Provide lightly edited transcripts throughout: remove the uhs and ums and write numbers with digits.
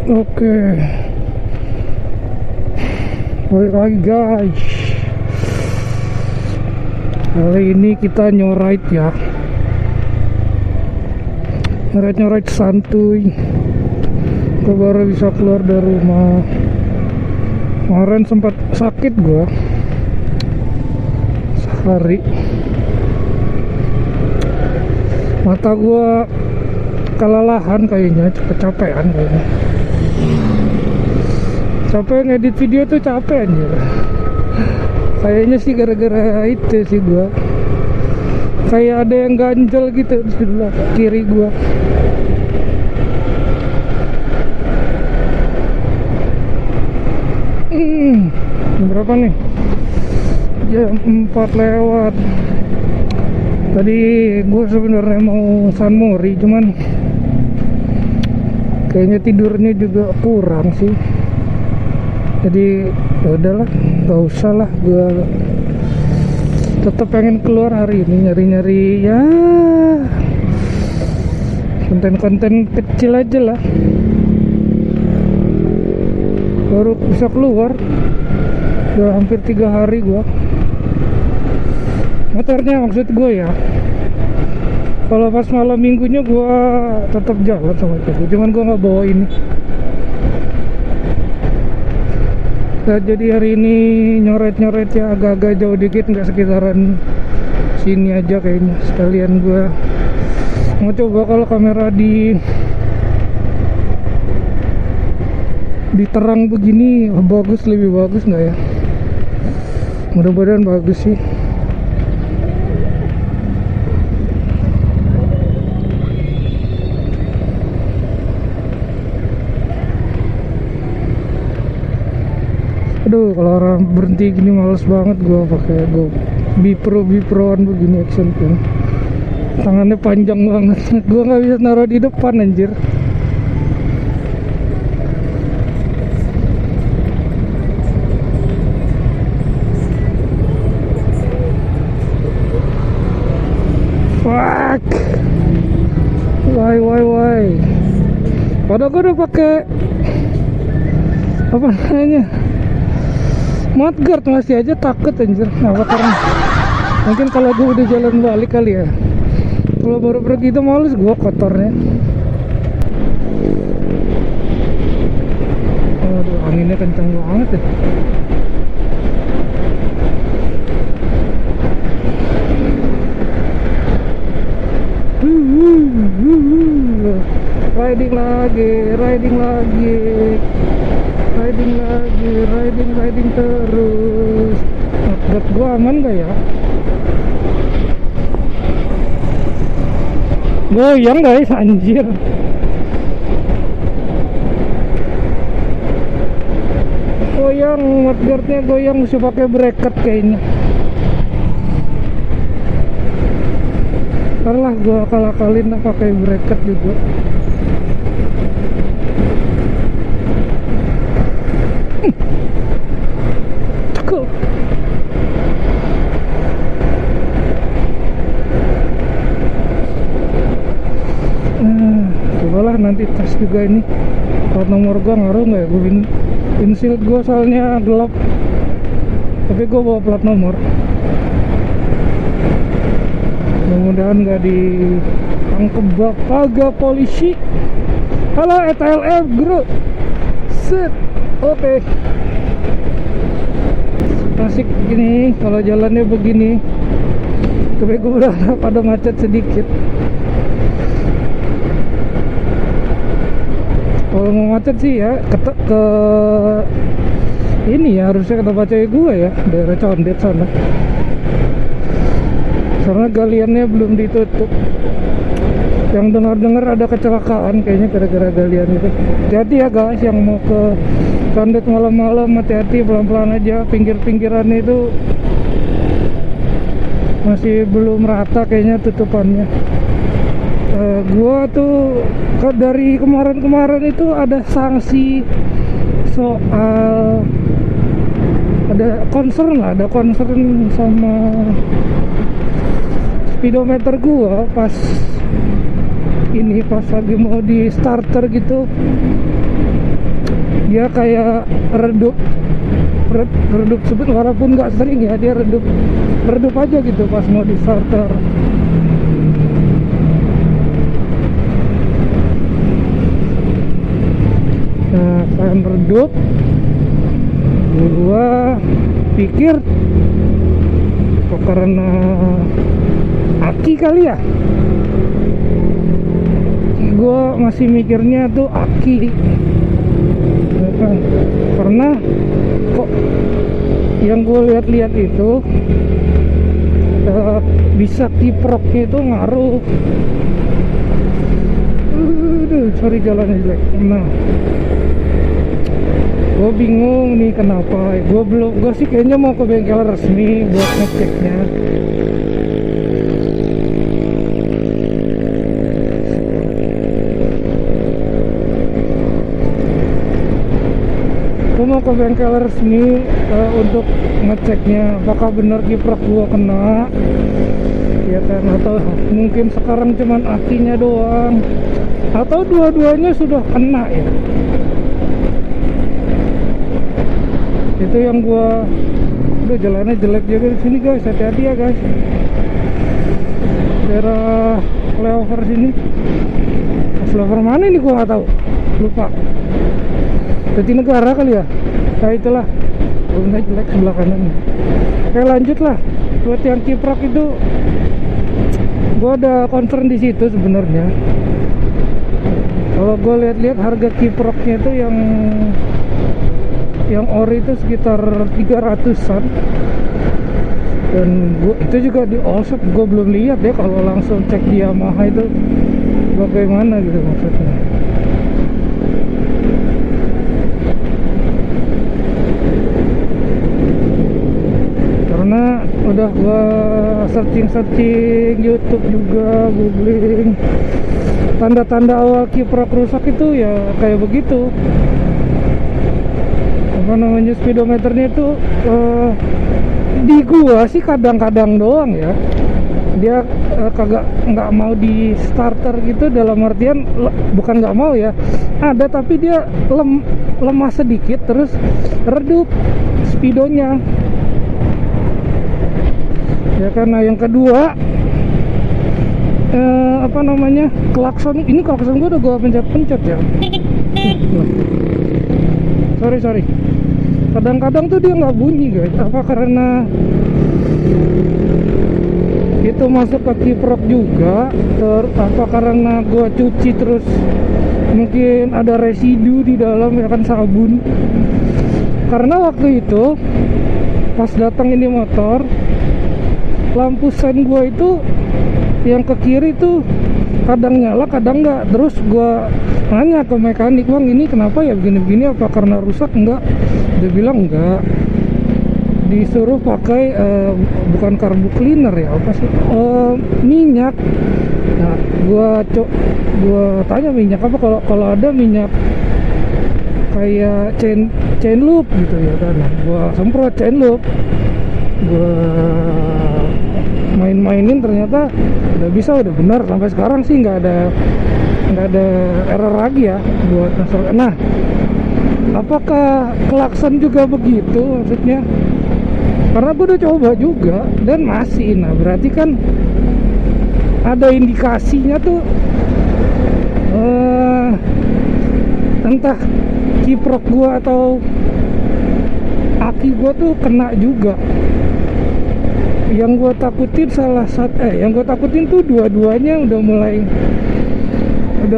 Oke, balik lagi guys. Kali ini kita nyoride ya, nyoride santuy. Gue baru bisa keluar dari rumah. Kemarin sempat sakit gue sehari. Mata gue kelelahan kayaknya, kecapean kayaknya. Capek ngedit video tuh capek anjir. Kayaknya sih gara-gara itu sih gua. Kayak ada yang ganjel gitu di sebelah kiri gua. Jam berapa nih? Jam 4 lewat. Tadi gua sebenarnya mau San Mori, cuman kayaknya tidurnya juga kurang sih. Jadi ya udahlah, nggak usah lah. Gue tetap pengen keluar hari ini, nyari-nyari ya konten-konten kecil aja lah. Baru bisa keluar udah hampir 3 hari gue. Motornya maksud gue ya. Kalau pas malam minggunya gue tetap jalan sama itu, cuman gue nggak bawa ini. Nah, jadi hari ini nyoret-nyoret ya agak-agak jauh dikit, nggak sekitaran sini aja kayaknya. Sekalian gue mau coba kalau kamera diterang begini bagus, lebih bagus nggak ya? Mudah-mudahan bagus sih. Aduh, kalau orang berhenti gini males banget gua pakai biproan begini action cam. Tangannya panjang banget. Gua nggak bisa naruh di depan anjir. Fuck. Why. Padahal gua udah pakai apa namanya? Mudguard masih aja takut anjir. Apa karena mungkin kalau gue udah jalan balik kali ya. Kalau baru pergi itu males gue kotornya. Aduh, anginnya kencang banget ya. Riding terus. Mudguard gua aman gak ya? Goyang guys, anjir. Goyang, mudguardnya goyang, mesti pakai bracket kayaknya. Ntar lah gua akal-akalin lah pakai bracket juga. Cakep. Cobalah nanti tes juga ini. Plat nomor gua ngaruh nggak ya? Windshield gua soalnya gelap, tapi gua bawa plat nomor. Mudah-mudahan nggak ditangkep kagak polisi. Halo ETLF bro. Set. Oke. Asik gini kalau jalannya begini. Tapi gue berharap ada macet sedikit. Kalau mau macet sih ya ke ini ya, harusnya ke tempat cewek gue ya, daerah Condet sana. Karena galiannya belum ditutup. Yang dengar-dengar ada kecelakaan kayaknya gara-gara galian itu. Jadi ya guys, yang mau ke Condet malam-malam hati-hati, pelan-pelan aja. Pinggir-pinggirannya itu masih belum rata kayaknya tutupannya. Gua tuh dari kemarin-kemarin itu ada sanksi soal, ada concern sama speedometer gua pas lagi mau di starter gitu. dia kayak redup sebut, walaupun nggak sering ya, dia redup aja gitu pas mau di starter. Nah, kan redup, gua pikir kok karena aki kali ya, gua masih mikirnya tuh aki ya kan? Karena kok yang gue lihat-lihat itu bisa kiproknya itu ngaruh. Sorry jalannya jelek. Nah, gue bingung nih kenapa. Gue sih kayaknya mau ke bengkel resmi buat ngeceknya. Gue mau ke bengkel resmi untuk ngeceknya apakah benar kiprok gua kena ya kan, atau mungkin sekarang cuman akinya doang, atau dua-duanya sudah kena ya. Itu yang gua, udah jalannya jelek juga di sini guys, hati-hati ya guys. Daerah flyover sini, flyover mana ini gua nggak tahu, lupa. Jatinegara kali ya, nah itulah, belum jelek sebelah kanan. Oke lanjut lah, buat yang kiprok itu, gue ada concern di situ sebenarnya. Kalau gue lihat-lihat harga kiproknya itu yang ori itu sekitar 300-an, dan gua itu juga di all shop. Gue belum lihat deh kalau langsung cek di Yamaha itu bagaimana gitu maksudnya. Karena udah gua searching YouTube juga, googling tanda-tanda awal kiprok rusak itu ya kayak begitu. Apa namanya, speedometernya itu di gua sih kadang-kadang doang ya, dia kagak nggak mau di starter gitu, dalam artian bukan nggak mau ya, ada tapi dia lemah sedikit terus redup speedonya ya. Karena yang kedua apa namanya, klakson gua udah gua pencet ya. sorry kadang-kadang tuh dia nggak bunyi guys. Apa karena itu masuk ke kiprok juga, apa karena gua cuci terus mungkin ada residu di dalam ya kan, sabun. Karena waktu itu pas datang ini motor, lampu sen gua itu yang ke kiri tuh kadang nyala kadang enggak. Terus gua nanya ke mekanik, "Bang, ini kenapa ya begini-begini, apa karena rusak?" Enggak, dia bilang enggak, disuruh pakai bukan carbo cleaner ya, apa sih, minyak. Nah, gua tanya minyak apa, kalau ada minyak kayak chain loop gitu ya kan. Nah, gua semprot chain loop, gua main-mainin, ternyata udah bisa, udah benar. Sampai sekarang sih nggak ada error lagi ya buat nasar. Nah, apakah klakson juga begitu maksudnya? Karena gue udah coba juga dan masih. Nah, berarti kan ada indikasinya tuh entah kiprok gua atau aki gua tuh kena juga. Yang gua takutin yang gua takutin tuh dua-duanya udah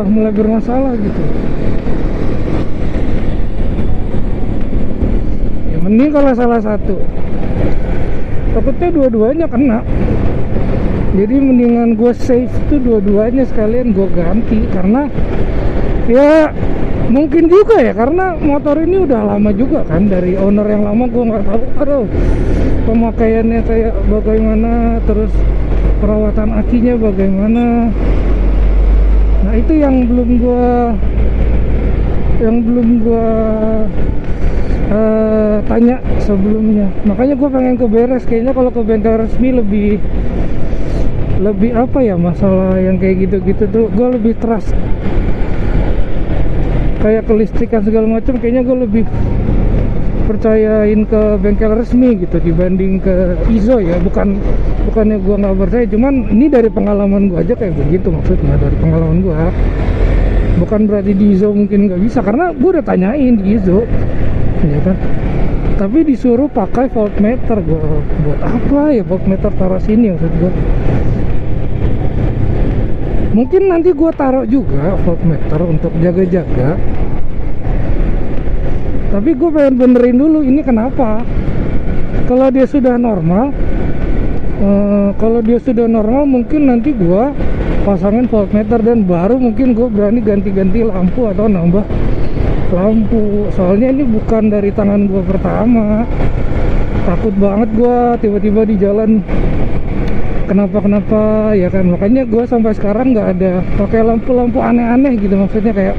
mulai bermasalah gitu. Ya mending kalau salah satu, takutnya dua-duanya kena. Jadi mendingan gue save tuh dua-duanya sekalian gue ganti. Karena ya mungkin juga ya, karena motor ini udah lama juga kan, dari owner yang lama. Gue nggak tahu pemakaiannya kayak bagaimana, terus perawatan akinya bagaimana. Nah itu yang belum gue tanya sebelumnya. Makanya gue pengen ke beres. Kayaknya kalau ke bengkel resmi lebih apa ya, masalah yang kayak gitu-gitu tuh gue lebih trust. kayak kelistrikan segala macam, kayaknya gue lebih percayain ke bengkel resmi gitu dibanding ke Izo ya. Bukannya gue nggak percaya, cuman ini dari pengalaman gue aja kayak begitu. Maksudnya dari pengalaman gue, bukan berarti di Izo mungkin nggak bisa, karena gue udah tanyain di Izo ya kan, tapi disuruh pakai voltmeter. Gue buat apa ya voltmeter taruh sini, maksud gue. Mungkin nanti gue taruh juga voltmeter untuk jaga-jaga, tapi gue pengen benerin dulu ini kenapa. Kalau dia sudah normal, mungkin nanti gue pasangin voltmeter, dan baru mungkin gue berani ganti-ganti lampu atau nambah lampu. Soalnya ini bukan dari tangan gue pertama. Takut banget gue tiba-tiba di jalan kenapa ya kan. Makanya gue sampai sekarang nggak ada pakai lampu-lampu aneh-aneh gitu. Maksudnya kayak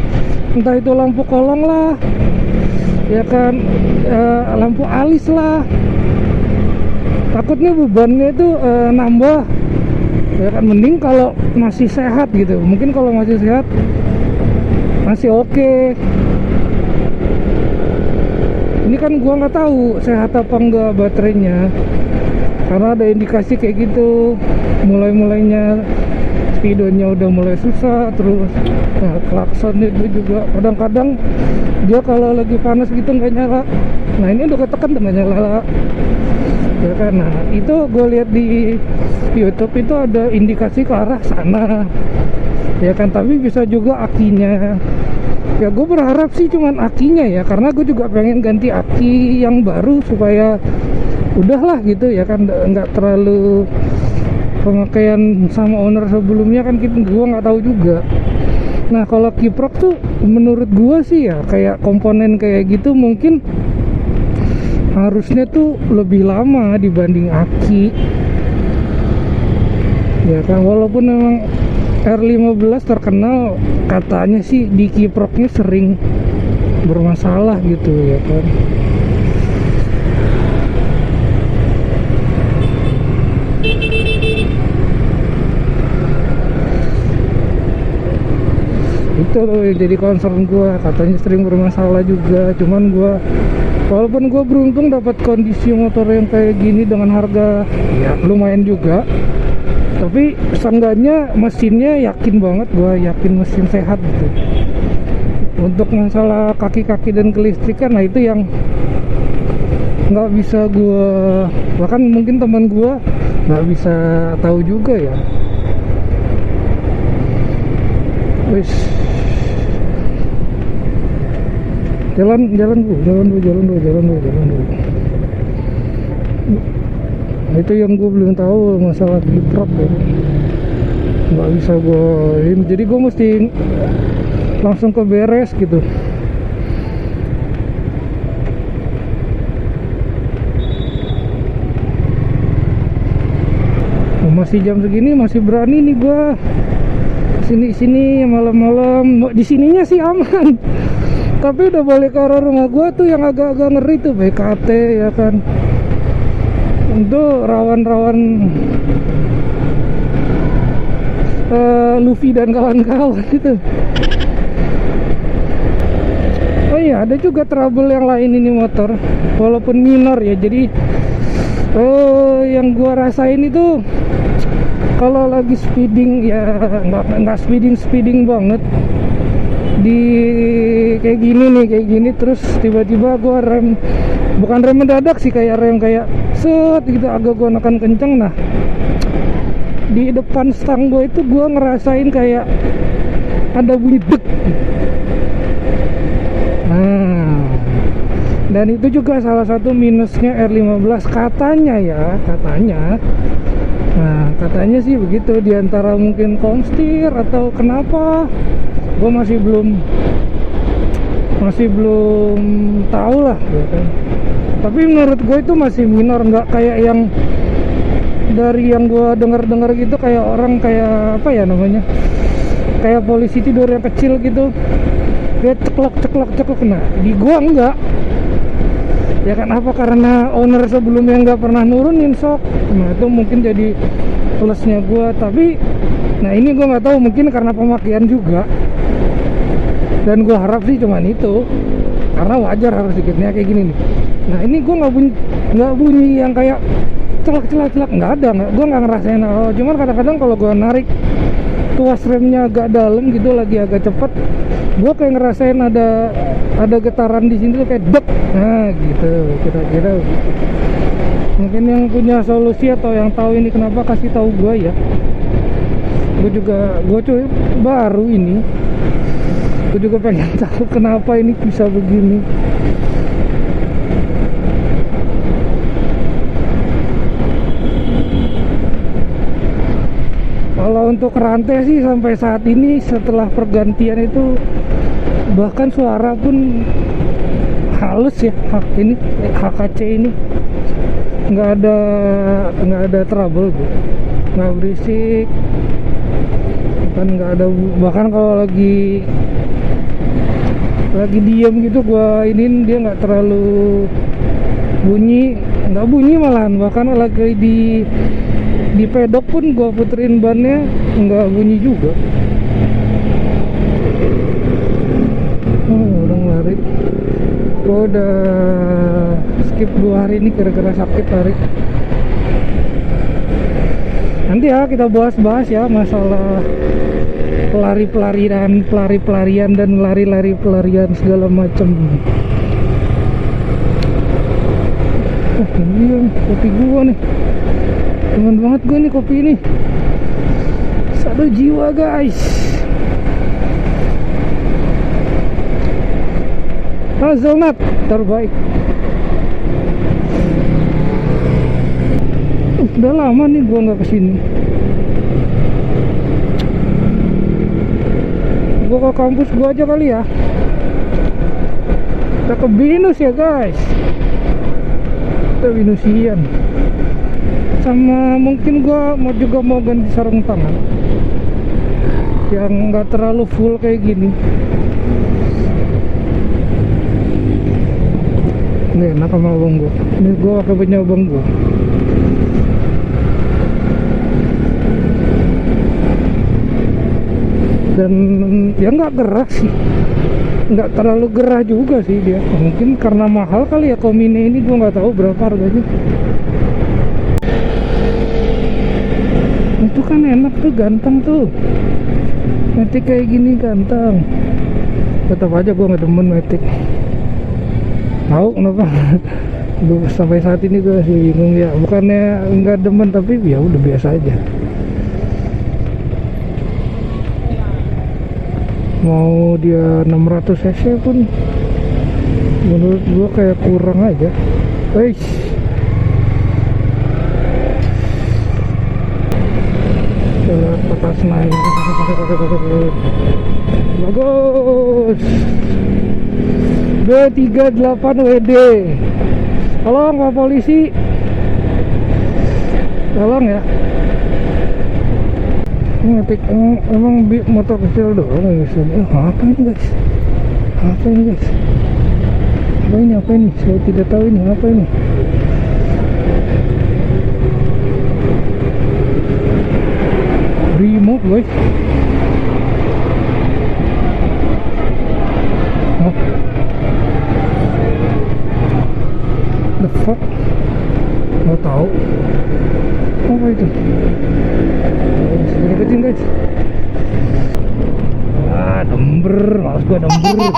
entah itu lampu kolong lah ya kan, lampu alis lah. Takutnya bebannya itu nambah ya kan. Mending kalau masih sehat gitu. Mungkin kalau masih sehat masih oke. Ini kan gua nggak tahu sehat apa enggak baterainya, karena ada indikasi kayak gitu. Mulainya speedonya udah mulai susah, terus klaksonnya itu juga kadang-kadang dia kalau lagi panas gitu nggak nyala. Nah ini udah ketekan nggak nyala ya kan. Nah itu gue lihat di YouTube itu ada indikasi ke arah sana ya kan, tapi bisa juga akinya. Ya gue berharap sih cuman akinya ya, karena gue juga pengen ganti aki yang baru supaya udahlah gitu ya kan, nggak terlalu pemakaian sama owner sebelumnya kan, kita gue nggak tahu juga. Nah kalau kiprok tuh menurut gue sih ya, kayak komponen kayak gitu mungkin harusnya tuh lebih lama dibanding aki ya kan. Walaupun memang R15 terkenal katanya sih di kiproknya sering bermasalah gitu ya kan. Itu jadi concern gue, katanya sering bermasalah juga. Cuman gue, walaupun gue beruntung dapat kondisi motor yang kayak gini dengan harga ya lumayan juga, tapi seenggaknya mesinnya yakin banget, gue yakin mesin sehat gitu. Untuk masalah kaki-kaki dan kelistrikan, nah itu yang nggak bisa gue, bahkan mungkin teman gue nggak bisa tahu juga ya. Wis, jalan dulu. Nah, itu yang gue belum tahu masalah kiprok ya. Nggak bisa gue ini, jadi gue mesti langsung ke beres gitu. Masih jam segini masih berani nih gue sini malam-malam. Di sininya sih aman, tapi udah balik ke arah rumah gue tuh yang agak-agak ngeri tuh, BKT ya kan. Untuk rawan-rawan Luffy dan kawan-kawan gitu. Oh iya, ada juga trouble yang lain ini motor, walaupun minor ya. Jadi yang gua rasain itu kalau lagi speeding ya nggak speeding banget di kayak gini terus tiba-tiba gua rem, bukan rem mendadak sih, kayak rem kayak set gitu, agak gua nekan kenceng. Nah di depan stang gua itu gua ngerasain kayak ada bunyi dek. Nah, dan itu juga salah satu minusnya R15 katanya ya, katanya. Nah, katanya sih begitu, diantara mungkin konstir atau kenapa, gue masih belum tahu lah ya kan. Tapi menurut gue itu masih minor, nggak kayak yang dari yang gue dengar gitu, kayak orang kayak apa ya namanya, kayak polisi tidur yang kecil gitu, dia ceklok. Nah di gue enggak ya kan, apa karena owner sebelumnya nggak pernah nurunin sok. Nah itu mungkin jadi plusnya gue. Tapi nah ini gue nggak tahu, mungkin karena pemakaian juga Dan gue harap sih cuman itu, karena wajar harus dikitnya kayak gini nih. Nah ini gue nggak bunyi yang kayak celak, nggak ada, gue nggak ngerasain apa. Cuman kadang-kadang kalau gue narik tuas remnya agak dalam gitu, lagi agak cepet, gue kayak ngerasain ada getaran di sini tuh kayak dek. Nah gitu, kira-kira mungkin yang punya solusi atau yang tahu ini kenapa, kasih tahu gue ya. Gue cuy baru ini, gue juga pengen tahu kenapa ini bisa begini. Kalau untuk rantai sih sampai saat ini setelah pergantian itu bahkan suara pun halus ya. Ini HKC ini nggak ada trouble, nggak berisik, kan nggak ada. Bahkan kalau lagi diem gitu gua iniin dia nggak terlalu nggak bunyi malahan. Bahkan lagi di pedok pun gua puterin bannya nggak bunyi juga. Orang lari, gua udah skip 2 hari ini gara-gara sakit lari. Nanti ya kita bahas ya masalah pelarian dan lari-lari segala macam. Ini yang kopi gua nih, teman banget gua nih kopi ini. Sado jiwa guys. Hazelnut terbaik. Udah lama nih gua nggak kesini. Gua ke kampus gua aja kali ya. Kita ke Binus ya guys. Kita Binusian. Sama mungkin gua mau ganti sarung tangan yang nggak terlalu full kayak gini. Nih enak sama abang gua. Ini gua pakai punya abang gua. Dan ya nggak gerah sih, nggak terlalu gerah juga sih dia. Mungkin karena mahal kali ya Komine ini, gua nggak tahu berapa harganya. Itu kan enak tuh, ganteng tuh. Matic kayak gini ganteng. Tetap aja gua nggak demen Matic. Tahu kenapa? Gue sampai saat ini gue masih bingung ya. Bukannya nggak demen, tapi ya udah biasa aja. Mau dia 600 cc pun menurut gua kayak kurang aja. Weish, jalan kota Senayan bagus. 238 WD. Tolong Pak Polisi, tolong ya. Matic emang motor kecil doang guys. Apa ini guys? Apa ini? Saya tidak tahu ini apa ini. Remote guys. Oh. The fuck? Nggak tahu. Apa itu? Deketin guys. Dember, males gua dember.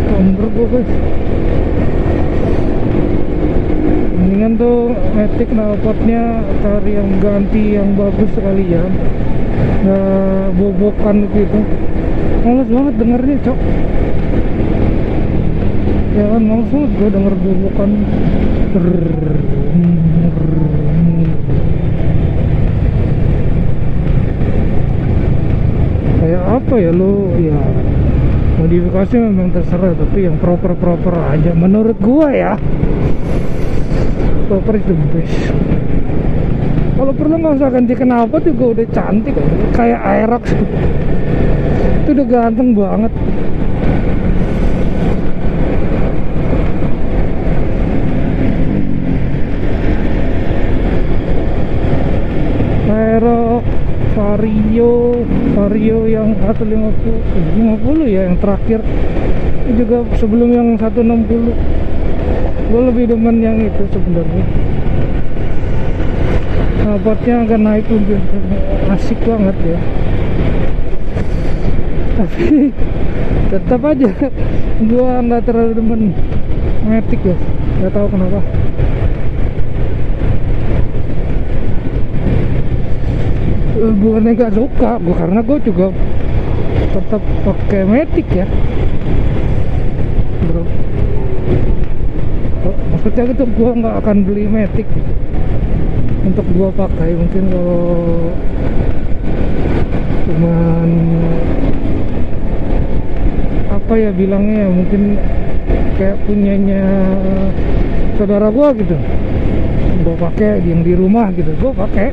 Dember gua guys. Mendingan tuh Matic knalpotnya cari yang ganti yang bagus sekalian, nggak bobokan gitu. Males banget dengernya cok. Ya kan males banget gue denger bobokan. Kayak apa ya lo ya, modifikasi memang terserah, tapi yang proper aja menurut gua ya. Proper is the best. Kalau perlu nggak usah ganti knalpot juga udah cantik kayak Aerox. Itu udah ganteng banget. Vario yang 150 ya, yang terakhir juga sebelum yang 160. Gue lebih demen yang itu sebenarnya. Knalpotnya agak naik lebih asik banget ya. Tapi tetap aja gue nggak terlalu demen Matic ya, nggak tahu kenapa. Bukannya gak suka gue, karena gue juga tetap pakai Matic ya bro. Maksudnya gitu, gue nggak akan beli Matic untuk gue pakai. Mungkin kalau cuman apa ya bilangnya ya, mungkin kayak punyanya saudara gue gitu, gue pakai yang di rumah gitu, gue pakai.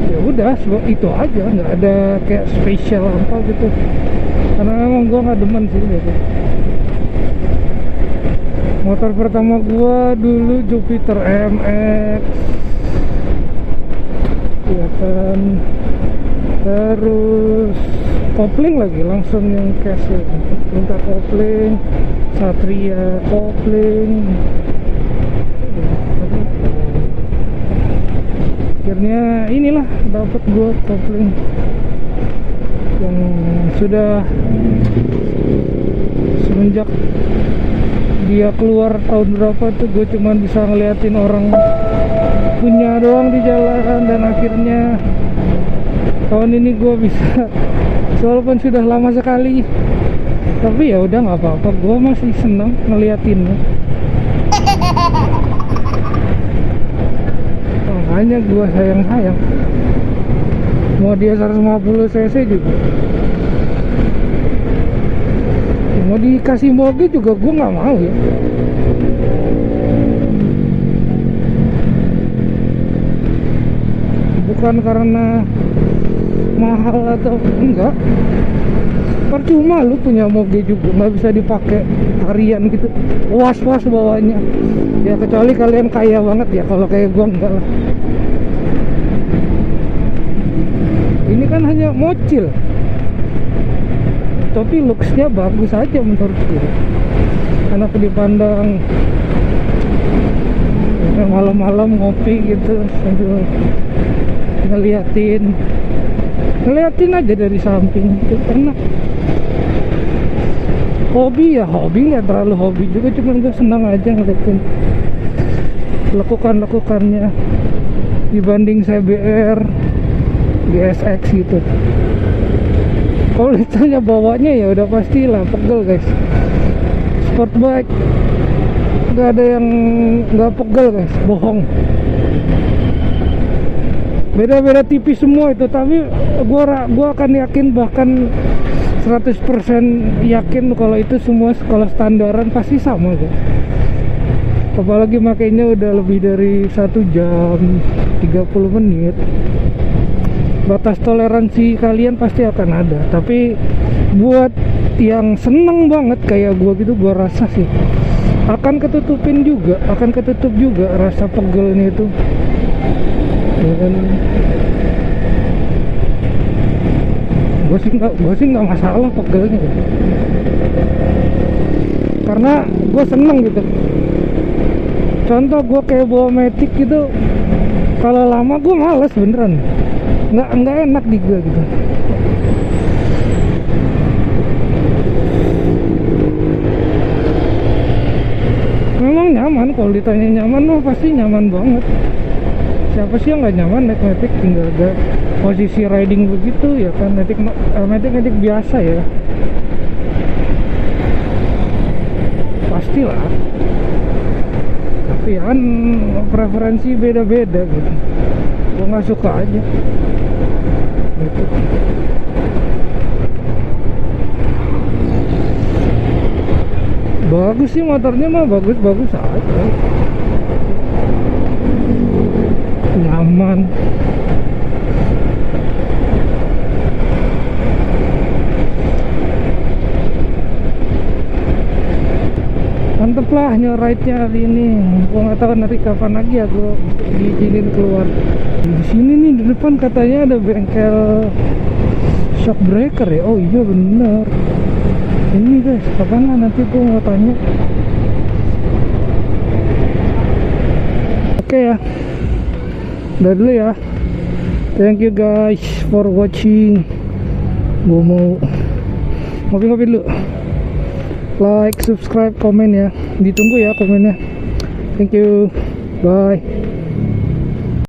Ya udah itu aja, nggak ada kayak spesial apa gitu, karena emang gue nggak demen sih gitu. Motor pertama gue dulu Jupiter MX ya kan, terus kopling lagi, langsung yang cash ya, minta kopling, Satria kopling. Akhirnya inilah dapat gue kopling yang sudah semenjak dia keluar tahun berapa tuh, gue cuman bisa ngeliatin orang punya doang di jalan, dan akhirnya tahun ini gue bisa, walaupun sudah lama sekali, tapi ya udah nggak apa-apa, gue masih seneng ngeliatinnya. Makanya gue sayang mau dia 150 cc juga, mau dikasih moge juga gue nggak mau ya. Bukan karena mahal atau enggak, percuma lu punya moge juga nggak bisa dipakai harian gitu, was-was bawanya ya, kecuali kalian kaya banget ya. Kalau kayak gua enggak lah. Ini kan hanya mocil, tapi looksnya bagus aja menurutku, enak dipandang. Malam-malam ngopi gitu sambil ngeliatin aja dari samping, itu enak. Hobi nggak terlalu hobi juga, cuma gue senang aja ngeliatin lekukannya dibanding CBR, GSX gitu. Kalau ditanya bawanya ya udah pastilah pegel guys. Sport bike nggak ada yang nggak pegel guys, bohong. Beda-beda tipis semua itu, tapi gua akan yakin, bahkan 100% yakin kalau itu semua kalau standaran pasti sama guys. Apalagi makainya udah lebih dari 1 jam 30 menit. Batas toleransi kalian pasti akan ada. Tapi buat yang seneng banget kayak gua gitu, gua rasa sih akan ketutup juga rasa pegelnya itu ya kan. Gue sih nggak masalah pegelnya, karena gue seneng gitu. Contoh gue kayak bawa Matic gitu, kalau lama gue males beneran, nggak enak di gue gitu. Memang nyaman, kalau ditanya nyaman mah pasti nyaman banget. Siapa sih yang nggak nyaman naik Matic, tinggal ada posisi riding begitu ya kan. Matic biasa ya, pastilah. Tapi kan preferensi beda-beda gitu, gue nggak suka aja gitu. Bagus sih motornya mah, bagus aja, nyaman. Mantep lah ride-nya kali ini. Gua nggak tahu nanti kapan lagi ya gua diizinin keluar. Di sini nih di depan katanya ada bengkel shock breaker ya. Oh iya bener. Ini guys, kapan lah nanti gua mau tanya. Oke ya. Udah dulu ya. Thank you guys for watching. Gua mau ngopi-ngopi dulu. Like, subscribe, komen ya. Ditunggu ya komennya. Thank you. Bye.